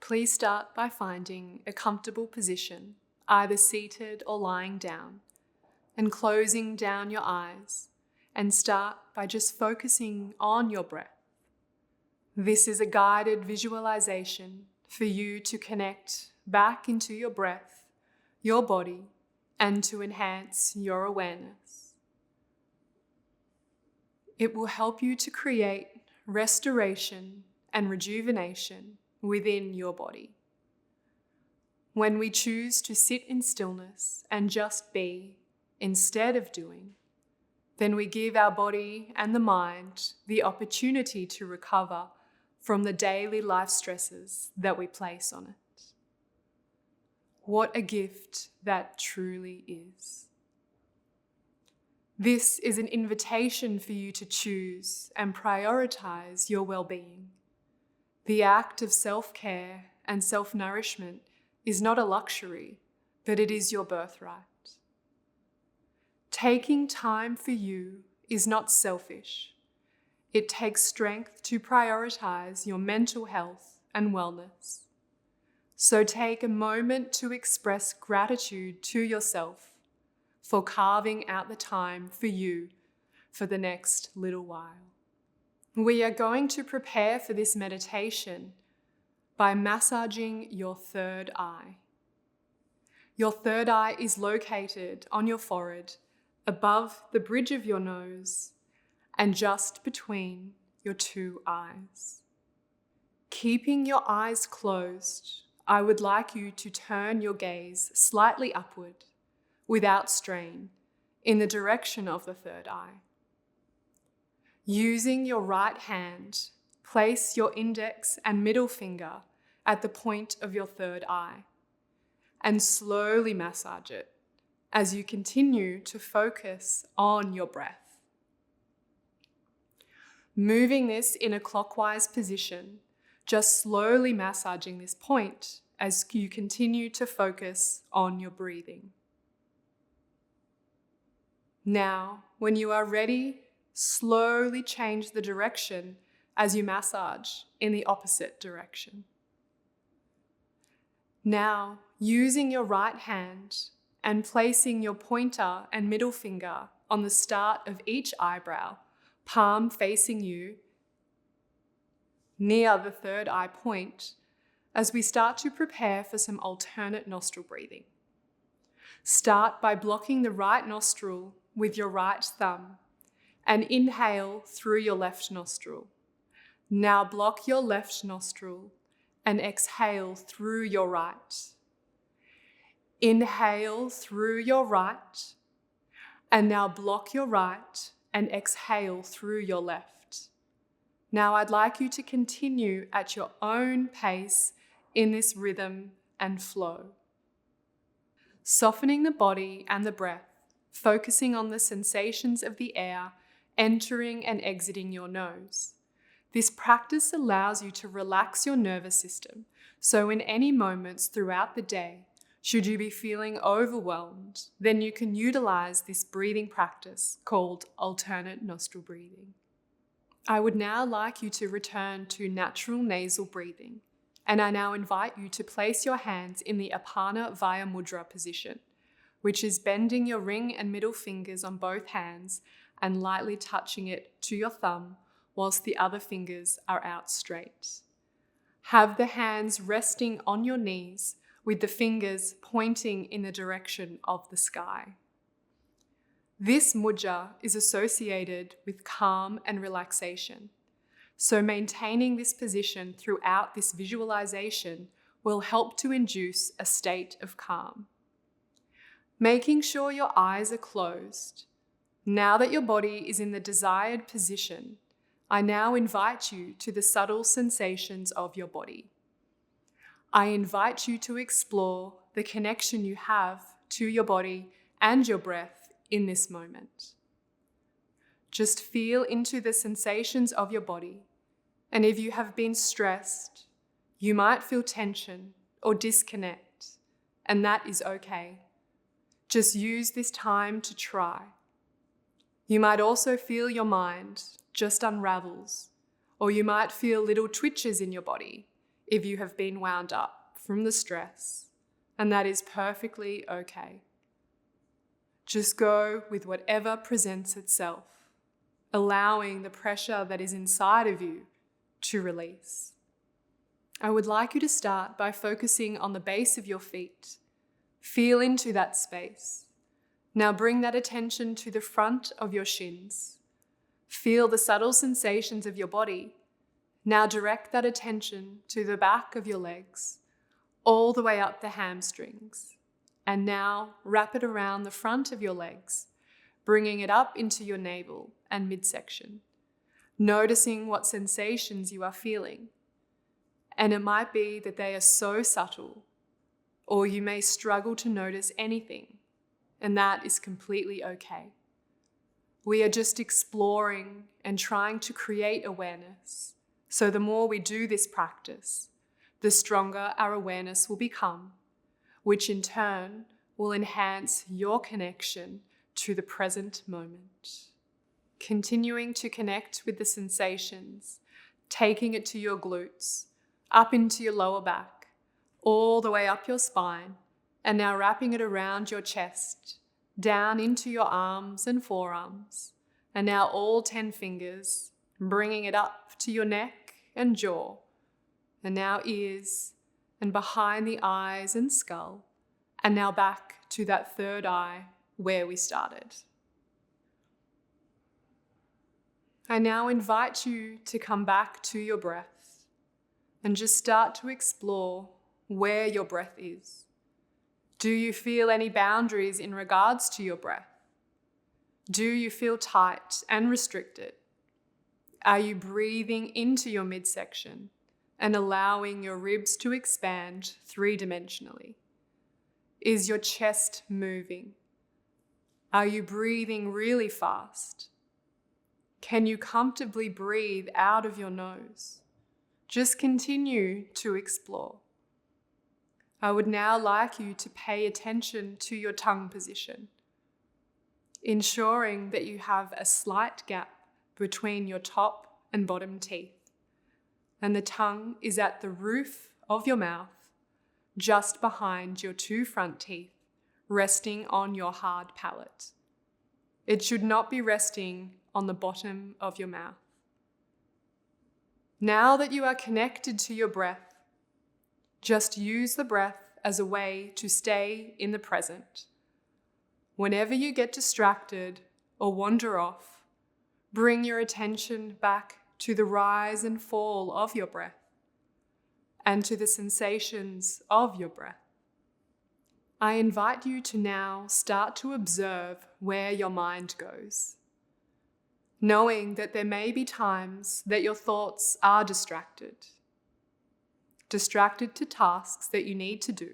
please start by finding a comfortable position, either seated or lying down, and closing down your eyes, and start by just focusing on your breath. This is a guided visualization for you to connect back into your breath, your body, and to enhance your awareness. It will help you to create restoration and rejuvenation within your body. When we choose to sit in stillness and just be instead of doing, then we give our body and the mind the opportunity to recover from the daily life stresses that we place on it. What a gift that truly is. This is an invitation for you to choose and prioritize your well-being. The act of self-care and self-nourishment is not a luxury, but it is your birthright. Taking time for you is not selfish. It takes strength to prioritize your mental health and wellness. So take a moment to express gratitude to yourself for carving out the time for you for the next little while. We are going to prepare for this meditation by massaging your third eye. Your third eye is located on your forehead, above the bridge of your nose, and just between your two eyes. Keeping your eyes closed, I would like you to turn your gaze slightly upward, without strain, in the direction of the third eye. Using your right hand, place your index and middle finger at the point of your third eye, and slowly massage it as you continue to focus on your breath. Moving this in a clockwise position, just slowly massaging this point as you continue to focus on your breathing. Now, when you are ready, slowly change the direction as you massage in the opposite direction. Now, using your right hand and placing your pointer and middle finger on the start of each eyebrow, palm facing you, near the third eye point, as we start to prepare for some alternate nostril breathing. Start by blocking the right nostril with your right thumb and inhale through your left nostril. Now block your left nostril and exhale through your right. Inhale through your right, and now block your right and exhale through your left. Now I'd like you to continue at your own pace in this rhythm and flow. Softening the body and the breath, focusing on the sensations of the air entering and exiting your nose. This practice allows you to relax your nervous system, so in any moments throughout the day, should you be feeling overwhelmed, then you can utilize this breathing practice called alternate nostril breathing. I would now like you to return to natural nasal breathing, and I now invite you to place your hands in the Apana Vaya Mudra position, which is bending your ring and middle fingers on both hands and lightly touching it to your thumb whilst the other fingers are out straight. Have the hands resting on your knees with the fingers pointing in the direction of the sky. This mudra is associated with calm and relaxation, so maintaining this position throughout this visualization will help to induce a state of calm. Making sure your eyes are closed. Now that your body is in the desired position, I now invite you to the subtle sensations of your body. I invite you to explore the connection you have to your body and your breath in this moment. Just feel into the sensations of your body, and if you have been stressed, you might feel tension or disconnect, and that is okay. Just use this time to try. You might also feel your mind just unravels, or you might feel little twitches in your body if you have been wound up from the stress, and that is perfectly okay. Just go with whatever presents itself, allowing the pressure that is inside of you to release. I would like you to start by focusing on the base of your feet. Feel into that space. Now bring that attention to the front of your shins. Feel the subtle sensations of your body. Now direct that attention to the back of your legs, all the way up the hamstrings. And now wrap it around the front of your legs, bringing it up into your navel and midsection, noticing what sensations you are feeling. And it might be that they are so subtle, or you may struggle to notice anything, and that is completely okay. We are just exploring and trying to create awareness. So the more we do this practice, the stronger our awareness will become, which in turn will enhance your connection to the present moment. Continuing to connect with the sensations, taking it to your glutes, up into your lower back, all the way up your spine, and now wrapping it around your chest, down into your arms and forearms, and now all 10 fingers, bringing it up to your neck and jaw, and now ears, and behind the eyes and skull, and now back to that third eye where we started. I now invite you to come back to your breath and just start to explore where your breath is. Do you feel any boundaries in regards to your breath? Do you feel tight and restricted? Are you breathing into your midsection and allowing your ribs to expand three-dimensionally? Is your chest moving? Are you breathing really fast? Can you comfortably breathe out of your nose? Just continue to explore. I would now like you to pay attention to your tongue position, ensuring that you have a slight gap between your top and bottom teeth, and the tongue is at the roof of your mouth, just behind your 2 front teeth, resting on your hard palate. It should not be resting on the bottom of your mouth. Now that you are connected to your breath, just use the breath as a way to stay in the present. Whenever you get distracted or wander off, bring your attention back to the rise and fall of your breath and to the sensations of your breath. I invite you to now start to observe where your mind goes, knowing that there may be times that your thoughts are distracted to tasks that you need to do.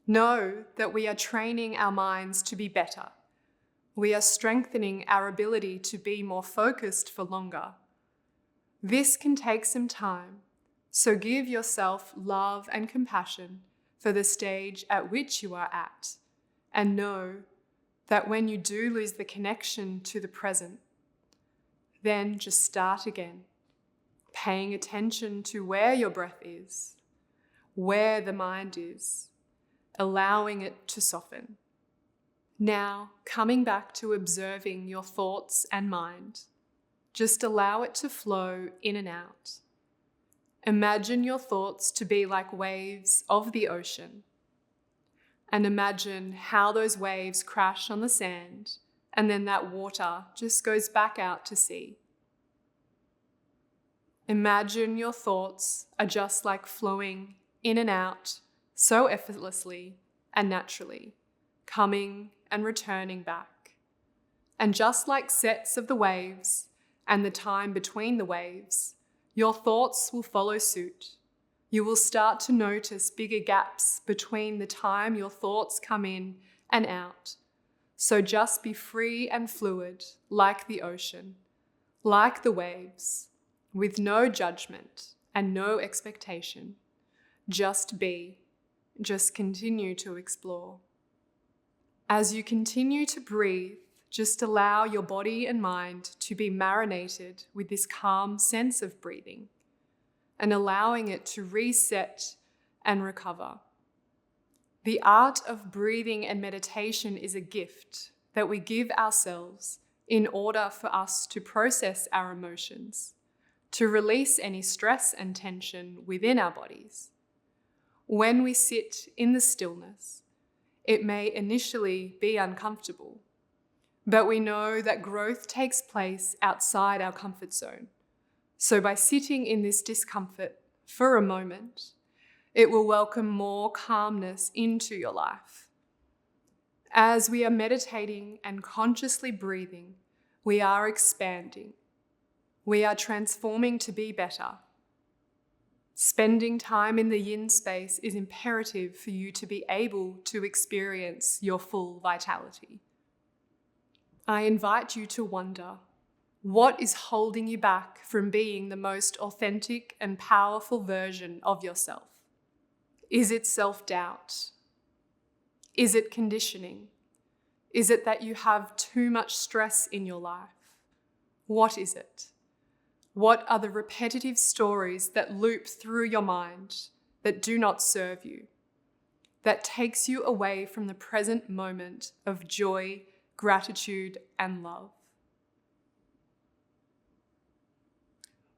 Know that we are training our minds to be better. We are strengthening our ability to be more focused for longer. This can take some time, so give yourself love and compassion for the stage at which you are at, and know that when you do lose the connection to the present, then just start again, paying attention to where your breath is, where the mind is, allowing it to soften. Now, coming back to observing your thoughts and mind, just allow it to flow in and out. Imagine your thoughts to be like waves of the ocean, and imagine how those waves crash on the sand, and then that water just goes back out to sea. Imagine your thoughts are just like flowing in and out so effortlessly and naturally, coming and returning back. And just like sets of the waves and the time between the waves, your thoughts will follow suit. You will start to notice bigger gaps between the time your thoughts come in and out. So just be free and fluid like the ocean, like the waves, with no judgment and no expectation. Just be, just continue to explore. As you continue to breathe, just allow your body and mind to be marinated with this calm sense of breathing. and allowing it to reset and recover. The art of breathing and meditation is a gift that we give ourselves in order for us to process our emotions, to release any stress and tension within our bodies. When we sit in the stillness, it may initially be uncomfortable, but we know that growth takes place outside our comfort zone. So by sitting in this discomfort for a moment, it will welcome more calmness into your life. As we are meditating and consciously breathing, we are expanding. We are transforming to be better. Spending time in the yin space is imperative for you to be able to experience your full vitality. I invite you to wonder, what is holding you back from being the most authentic and powerful version of yourself? Is it self-doubt? Is it conditioning? Is it that you have too much stress in your life? What is it? What are the repetitive stories that loop through your mind that do not serve you, that takes you away from the present moment of joy, gratitude, and love?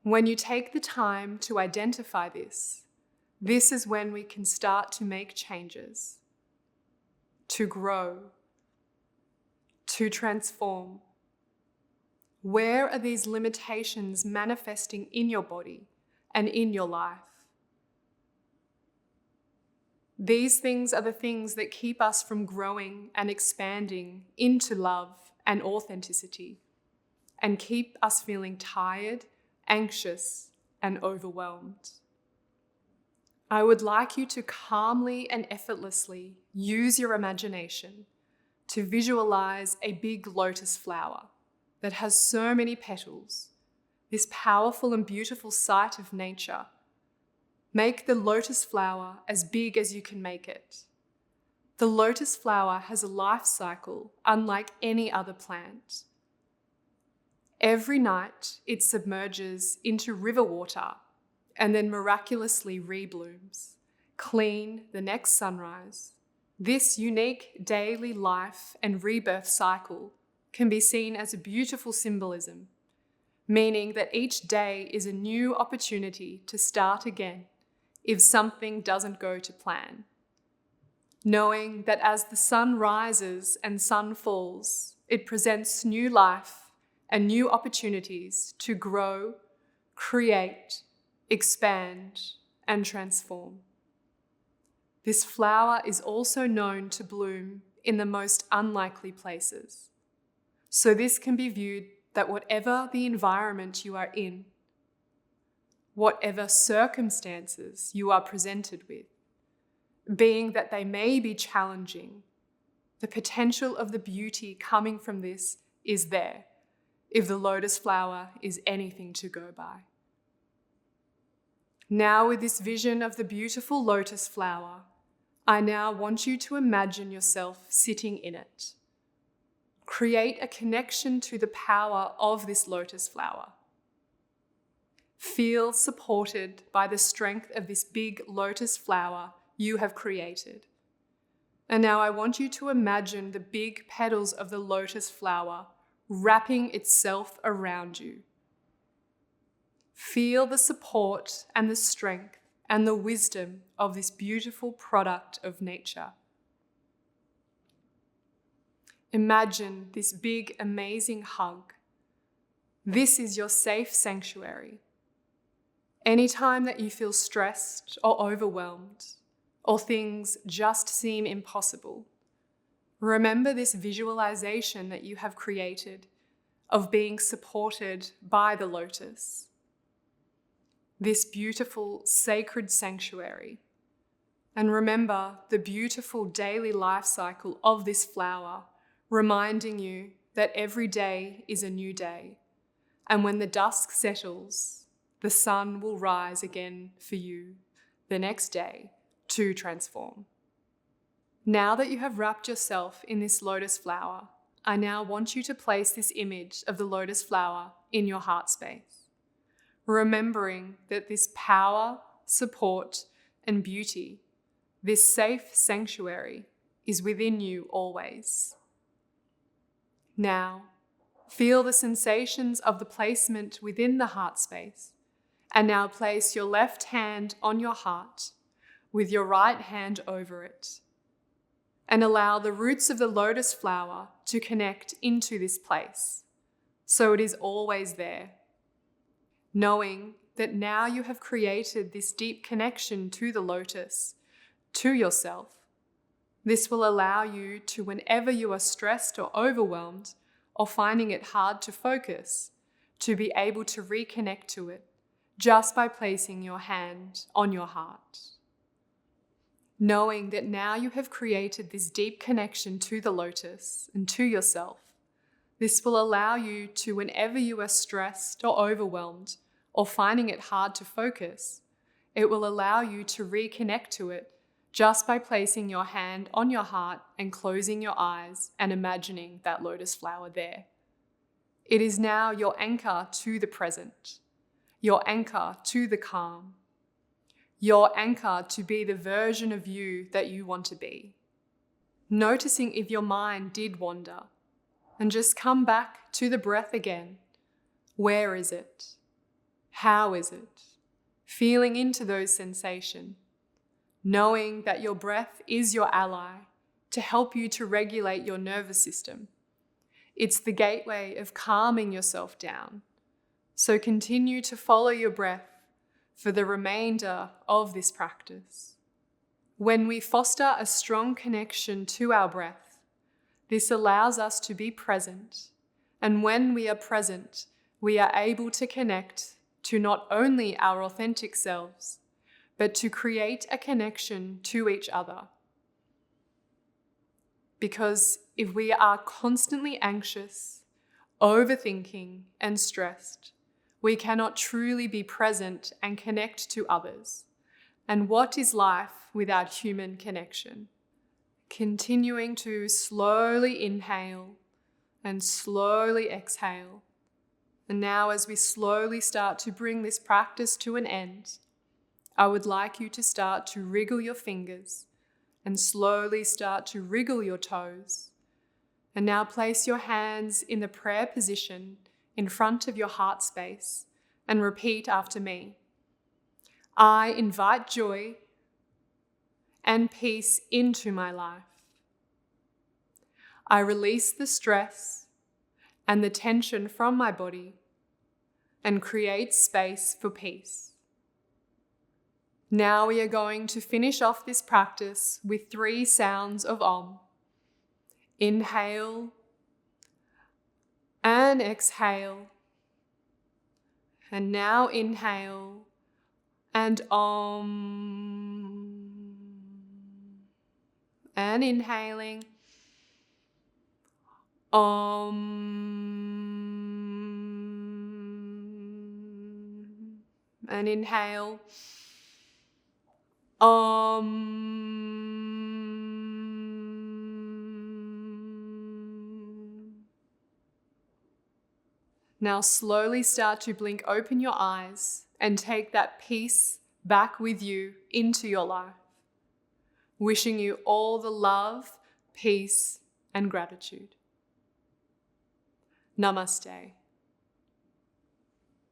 When you take the time to identify this is when we can start to make changes, to grow, to transform. Where are these limitations manifesting in your body and in your life? These things are the things that keep us from growing and expanding into love and authenticity, and keep us feeling tired, anxious, and overwhelmed. I would like you to calmly and effortlessly use your imagination to visualize a big lotus flower that has so many petals, this powerful and beautiful sight of nature. Make the lotus flower as big as you can make it. The lotus flower has a life cycle unlike any other plant. Every night it submerges into river water and then miraculously reblooms, clean the next sunrise. This unique daily life and rebirth cycle can be seen as a beautiful symbolism, meaning that each day is a new opportunity to start again if something doesn't go to plan. Knowing that as the sun rises and sun falls, it presents new life and new opportunities to grow, create, expand, and transform. This flower is also known to bloom in the most unlikely places. So this can be viewed that whatever the environment you are in, whatever circumstances you are presented with, being that they may be challenging, the potential of the beauty coming from this is there, if the lotus flower is anything to go by. Now, with this vision of the beautiful lotus flower, I now want you to imagine yourself sitting in it. Create a connection to the power of this lotus flower. Feel supported by the strength of this big lotus flower you have created. And now I want you to imagine the big petals of the lotus flower wrapping itself around you. Feel the support and the strength and the wisdom of this beautiful product of nature. Imagine this big, amazing hug. This is your safe sanctuary. Anytime that you feel stressed or overwhelmed, or things just seem impossible, remember this visualization that you have created of being supported by the lotus, this beautiful sacred sanctuary. And remember the beautiful daily life cycle of this flower, reminding you that every day is a new day. And when the dusk settles, the sun will rise again for you the next day to transform. Now that you have wrapped yourself in this lotus flower, I now want you to place this image of the lotus flower in your heart space. remembering that this power, support, and beauty, this safe sanctuary, is within you always. Now, feel the sensations of the placement within the heart space, and now place your left hand on your heart with your right hand over it, and allow the roots of the lotus flower to connect into this place, so it is always there, knowing that now you have created this deep connection to the lotus, to yourself. This will allow you to, whenever you are stressed or overwhelmed or finding it hard to focus, to be able to reconnect to it just by placing your hand on your heart. Knowing that now you have created this deep connection to the lotus and to yourself, this will allow you to, whenever you are stressed or overwhelmed or finding it hard to focus, it will allow you to reconnect to it just by placing your hand on your heart and closing your eyes and imagining that lotus flower there. It is now your anchor to the present, your anchor to the calm, your anchor to be the version of you that you want to be. Noticing if your mind did wander, and just come back to the breath again. Where is it? How is it? Feeling into those sensations, knowing that your breath is your ally to help you to regulate your nervous system. It's the gateway of calming yourself down. So continue to follow your breath for the remainder of this practice. When we foster a strong connection to our breath, this allows us to be present. And when we are present, we are able to connect to not only our authentic selves, but to create a connection to each other. Because if we are constantly anxious, overthinking, and stressed, we cannot truly be present and connect to others. And what is life without human connection? Continuing to slowly inhale and slowly exhale. And now, as we slowly start to bring this practice to an end, I would like you to start to wriggle your fingers and slowly start to wriggle your toes. And now place your hands in the prayer position in front of your heart space and repeat after me. I invite joy and peace into my life. I release the stress and the tension from my body and create space for peace. Now we are going to finish off this practice with 3 sounds of Om. Inhale and exhale. And now inhale and Om. And inhaling. Om. And inhale. Now slowly start to blink open your eyes and take that peace back with you into your life. Wishing you all the love, peace, and gratitude. Namaste.